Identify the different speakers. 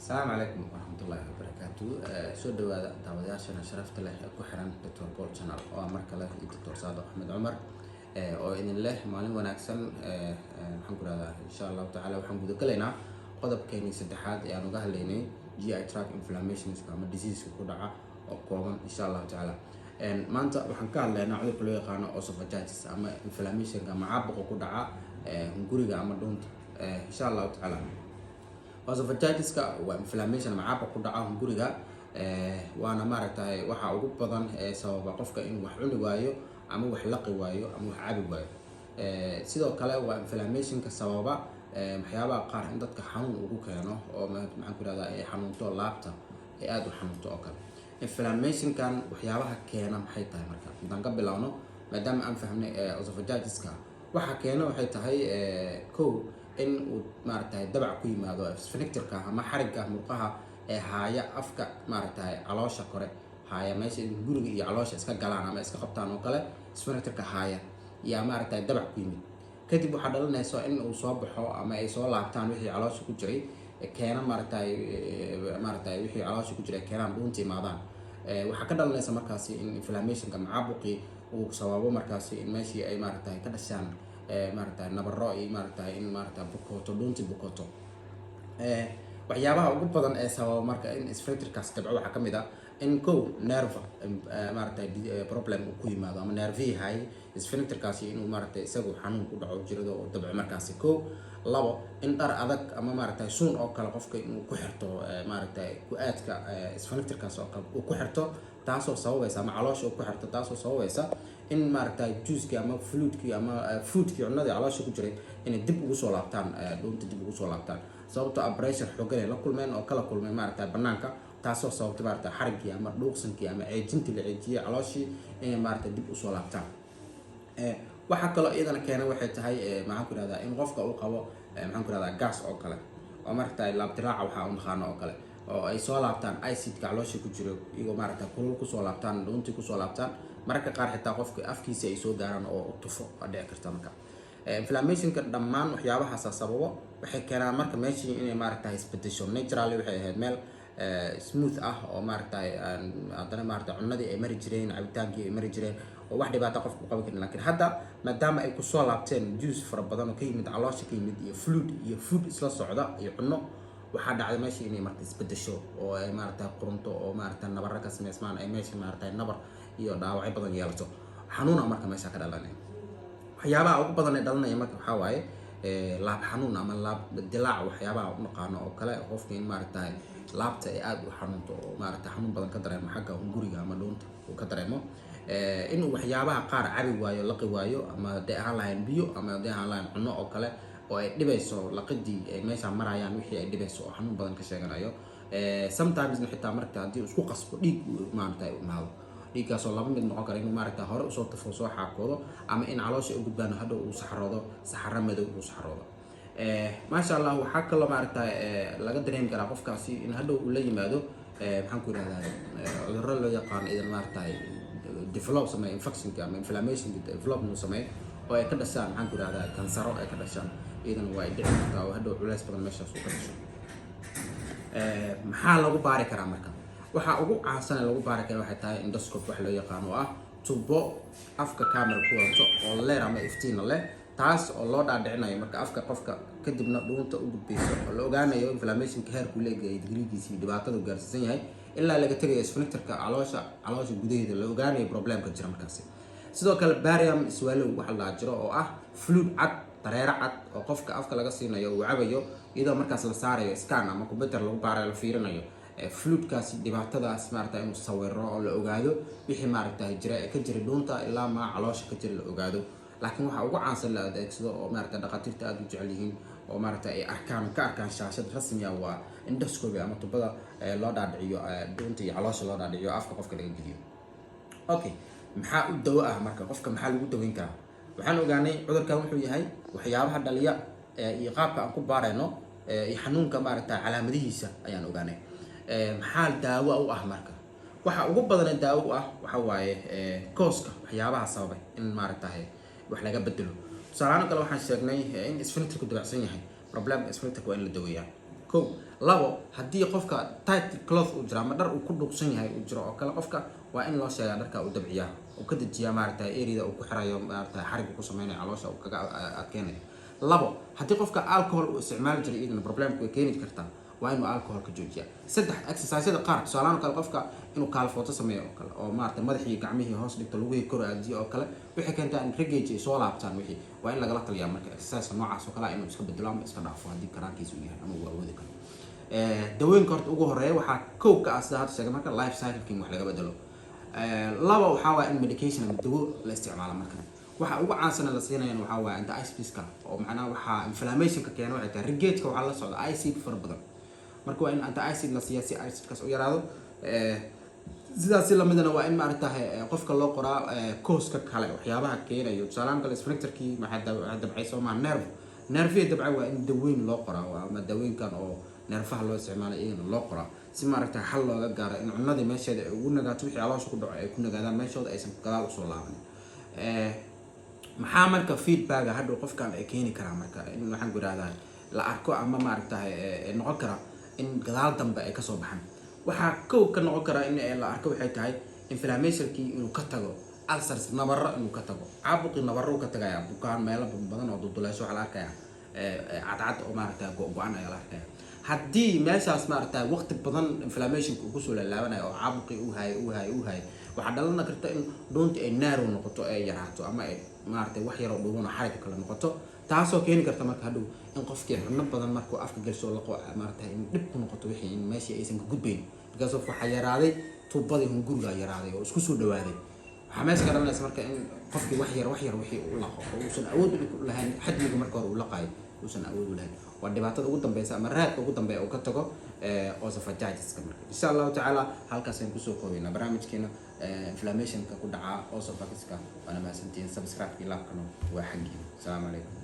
Speaker 1: السلام عليكم ورحمة الله وبركاته. سو دواada daawadayaashana sharafta leh ee ku xiran Dr. Paul Channel oo marka leh Dr. Saado Axmed Cumar oo idin leh maalin wanaagsan waxaan ku raadaa insha Allah taala waxaan guda galaynaa qodobkeeni saddexaad ee aan uga hadlaynay GI tract inflammations ama disease ku dhaca oo kooban insha Allah taala maanta waxaan ka hadlaynaa cudurka loo yaqaan esophagitis ama inflammation ama caabuqa ku dhaca hunguriga ama dhuunta insha Allah taala esophagitis waa inflammation ama caabuq ku dhaca hunguriga waana maaragtay waxa ugu badan ee sababa qofka in wax cuni waayo ama wax laqi waayo ama wax cabi waayo sidoo kale waa inflammation ka sababa waxyaabaha qaar in dadka xanuun ugu keeno oo maxaan ku radaa ay xanuunto laabta ay aad u xanuunto oo kale inflammation kan waxyaabaha keena maxay tahay marka intaan ka bilowno maadaama aan fahamnay esophagitis waxa keena waxay tahay kow in uu maaragtay dabac ku yimaado sphincterka ama xariga murqaha ee haaya afka maaragtay caloosha kore haaya meesha guriga iyo caloosha iska galaan ama iska qabtaan oo kale sphincterka haaya yaa maaragtay dabac ku yimid kadib waxaa dhalanaysa in uu soo baxo ama ay soo laabtaan wixii caloosha ku jiray keena maaragtay wixii caloosha ku jiray keenaan dhuunta imaadaan waxaa ka dhalanaysa markaasi in inflammationka caabuqii uu sababo markaasi in meeshii ay maaragtay ka dhashaan maaragtay nabaro iyo maaragtay in maaragtay bukoto dhuunti bukoto waxyaabaha ugu badan ee sababa marka in sphincterkaas dabco waxaa kamid ah in kow nerve maaragtay problem uu ku yimaado ama nerve hay sphincterkaasi inuu maaragtay isagu xanuun ku dhaco jirado oo dabco markaasi kow labo in dhar adag ama maaragtay suun oo kale qofka inuu ku xirto maaragtay ku-aadka sphincterkaas oo kale uu ku xirto taasoo sababaysa ama caloosha uu ku xirto taasoo sababaysa in maaragtay juice ama fluidkii ama foodkii cunadii caloosha ku jiray inay dib ugu soo laabtaan dhuunta dib ugu soo laabtaan sababtoo ah pressure xooggan ay la kulmeen oo kala kulmeen maaragtay banaanka taasoo sababtay maaragtay xarigii ama dhuuqsankii ama ceejintii la ceejiyay calooshii inay maaragtay dib usoo laabtaan waxaa kaloo iyadana keena waxay tahay maxaan ku ihahdaa in qofka uu qabo maxaan ku ihahdaa gas oo kale oo maaragtay laabtiraaca waxaa u naqaano oo kale oo ay soo laabtaan acidka caloosha ku jiro iyagoo maaragtay kulul kusoo laabtaan dhuuntii kusoo laabtaan mararka qaar xitaa qofka afkiisa ay soo gaaraan oo tufo waa dhici karta marka inflammationka dhammaan waxyaabahaas sababo waxay keenaan marka meeshii inay maaragtay isbedesho naturally waxay ahayd meel smooth ah oo maaragtay haddana maaragtay cunadii ay mari jireen cabitaankii ay mari jireen oo wax dhibaato qofka ku qaban karin laakiin hadda maadaama ay kusoo laabteen juice fara badan oo ka yimid caloosha ka yimid iyo fluid iyo food isla socda iyo cunno waxaa dhacday meeshii inay marka isbedesho oo ay maaragtay qurunto oo maaragtay nabarra ka samaysmaan ay meeshii maaragtay nabar iyo dhaawacyo badan yeelato xanuuna marka meesha ka dhalanaya waxyaabaha ugu badan ee dhalanaya marka waxaa waaye laab xanuun ama laab dilaac waxyaabaha u naqaano oo kale qofka in maaragtay laabta ay aad u xanuunto oo maaragtay xanuun badan ka dareemo xagga hunguriga ama dhuunta uu ka dareemo inuu waxyaabaha qaar cabi waayo laqi waayo ama hadday ahaan lahayn biyo ama hadday ahaan lahayn cunno oo kale oo ay dhibayso laqidii ay meesha marayaan wixii ay dhibayso oo xanuun badan ka sheeganayo sometimes xitaa marka haddii isku qasbo dhiig maaragtay imaado dhiiggaasoo laba mid noqon kara inuu maaragtay hore usoo tafo soo xaakoodo ama in caloosha u gudbaano hadhow uu saxaroodo saxaro madow uu saxaroodo maasha allah waxaa kaloo maaragtay laga dareemi karaa qofkaasi in hadhow uu la yimaado maxaan ku yidhahdaa cudurro loo yaqaano idan maaragtay develop sameeyo infectionka ama inflammationka develop inuu sameeyo oo ay ka dhashaan maxaan ku yidhahdaa kansaro ay ka dhashaan iyadana waa ay dhici kartaa oo hadhow culays badan meeshaas uu ka dhasho maxaa lagu baari karaa marka waxa ugu caansan ee lagu baari karo waxay tahay endoscope wax loo yaqaan oo ah tubo afka camera ku wadato oo leer ama iftiina leh taas oo loo dhaadhicinayo marka afka qofka kadibna dhuunta u gudbayso oo la ogaanayo inflammationka heerku leeyahay digrigiisii dhibaatada uu gaarsiisan yahay ilaa laga tagayo sphincterka caloosha gudaheeda la ogaanayo problemka jira markaasi sidoo kale barium swallow waxa la jiro oo ah fluid cad dareere cad oo qofka afka laga siinayo uu cabayo iyadoo markaas la saarayo scan ama computer lagu baarayo la fiirinayo fluidkaasi dhibaatadaas maaragtay inuu sawiro oo la ogaado wixii maaragtay jira ee ka jira dhuunta ilaa ma caloosha ka jira la ogaado laakiin waxa ugu caansan la adeegsado oo maaragtay dhaqaatiirta aad u jecel yihiin oo maaragtay ay ka arkaan shaashad rasmi ah waa endoscopy ama tubada loo dhaadhiciyo dhuunta iyo caloosha loo dhaadhiciyo afka qofka laga geliyo okay maxaa u dawo ah marka qofka maxaa lagu daweyn karaa waxaan ogaanay cudurkan wuxuu yahay waxyaabaha dhaliya iyo qaabka aan ku baarayno iyo xanuunka maaragtay calaamadihiisa ayaan ogaanay maxaa daawo u ah marka waxa ugu badan daawo u ah waxa waaye kooska waxyaabaha sababay in maaragtay wax laga bedelo tusaale kale waxaan sheegnay in sphincterku dabacsan yahay problem sphincterku waa in la daweeyaa kow labo haddii qofka tight cloth uu jiro ama dhar uu ku dhuuqsan yahay uu jiro oo kale qofka waa in loo sheegaa dharka uu dabciyaa uu ka dejiyaa maaragtay erida uu ku xirayo maaragtay xariga ku sameynayo caloosha uu kaga adkeenayo labo haddii qofka alcohol uu isticmaali jiray iyadana problemku way keeni kartaa waa inuu alcohol ka joojiyaa saddex exercisada qaar tusaalahaan kale qofka inuu kaalfooto sameeyo oo kale oo maaragtay madaxii gacmihii hoos dhigto lugihii kor aadiyo oo kale wixii keentaa in ragage ay soo laabtaan wixii waa in lagala taliyaa marka exercise noocaas oo kale inuu iska bedelo ama iska dhaafo haddii karaankiisa uu yahay ama uu awoodi karo dawooyinka horta ugu horeeya waxaa kow ka ah sida hadda sheegay marka life cycle wax laga bedelo laba waxaa waa in medication ama dawo la isticmaalo marka waxa ugu caansan la siinayaan waxaa waa anti acidska oo macnaha waxaa inflammation ka keeno waxay tahay ragage-ka waxaa la socda acid fara badan marka waa in anti acid la siiyaa si acidkaas u yaraado sidaas lamidana waa in maaragtahay qofka loo qoraa kooska kale waxyaabaha keenayo tusaalahaan kale sphincterkii maxaa dabcay soomaa nerve dabca waa in daweyn loo qoraa ama dawooyinkan oo neerfaha loo isticmaalo iyagana loo qoraa si maaragtay xal looga gaaro in cunadii meesheeda ay ugu nagaato wixii caloosha ku dhaco ay ku nagaadaan meeshooda aysan gadaal usoo laaban maxaa marka feedbacka hadhow qofkan ay keeni karaa marka in waxaan ku ihahdaa la arko ama maaragtahay noqon kara in gadaal dambe ay kasoo baxaan waxaa kow ka noqon karaa in la arko waxay tahay inflammationkii inuu ka tago ulcers nabarro inuu ka tago caabuqii nabarro ka tagaya bukaan meelo badan oo duduleysho waxaa la arkaya cadcad oo maaragtay go-an ayaa la arkaya haddii meeshaas maaragtay waqti badan inflammationka uu kusoo laalaabanayo oo caabuqii uu hayo waxaa dhalana karta in dhuunta ay narrow noqoto ay yaraato ama ay maaragtay wax yaroo dhuuban oo xariga kale noqoto taasoo keeni karta marka hadhow in qofkii cuno badan markuu afka gelsho laqo maaragtay in dhib ku noqoto wixii in meeshii aysan ka gudbayn because of waxaa yaraaday tuubadii hunguriga yaraaday oo isku soo dhawaaday waxaa meesha ka dhalanaysa marka in qofkii wax yar wixii u laqo oo uusan awood u lahayn xajmiga marka hore uu laqayo uusan awood u lahayn waa dhibaatada ugu dambeysa ama raadka ugu dambeeya uu ka tago esophagitis-ka marka insha allahu tacaala halkaas ayaan kusoo koobaynaa barnaamijkeena inflammationka ku dhaca esophagitis-ka waana mahadsantihiin subscribe-kii laabkana waa xaggiina asalaamu calaykum